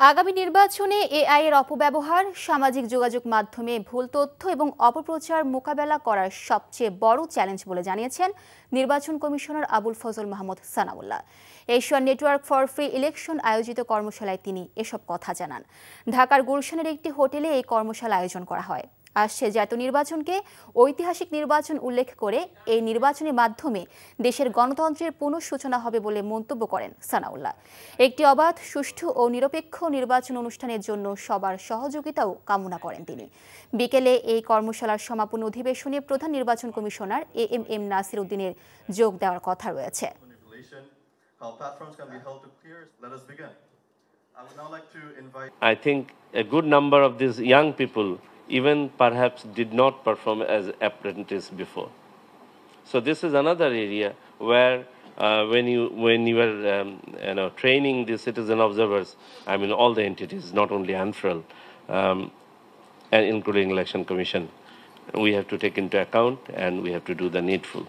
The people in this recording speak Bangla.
আগামী নির্বাচনে এআই এর অপব্যবহার, সামাজিক যোগাযোগ মাধ্যমে ভুল তথ্য এবং অপপ্রচার মোকাবেলা করার সবচেয়ে বড় চ্যালেঞ্জ বলে জানিয়েছেন নির্বাচন commissioner Abul Fazal Mahmud Sanaullah. Asian network for free election আয়োজিত কর্মশালায় তিনি এসব কথা জানান। ঢাকার গুলশানের একটি হোটেলে এই কর্মশালা আয়োজন করা হয়। আসছে জাতীয় নির্বাচনকে ঐতিহাসিক নির্বাচন উল্লেখ করে এই নির্বাচনের মাধ্যমে দেশের গণতন্ত্রের পুনঃসূচনা হবে বলে মন্তব্য করেন সানাউল্লাহ। একটি অবাধ, সুষ্ঠু ও নিরপেক্ষ নির্বাচন অনুষ্ঠানের জন্য সবার সহযোগিতাও কামনা করেন তিনি। বিকেলে এই কর্মশালার সমাপনী অধিবেশনে প্রধান নির্বাচন কমিশনার এএমএম নাসির উদ্দিনের যোগ দেওয়ার কথা রয়েছে। I think a good number of these young people even perhaps did not perform as apprentice before. So this is another area where when you are training the citizen observers, I mean all the entities, not only ANFREL, and including Election Commission, we have to take into account and we have to do the needful.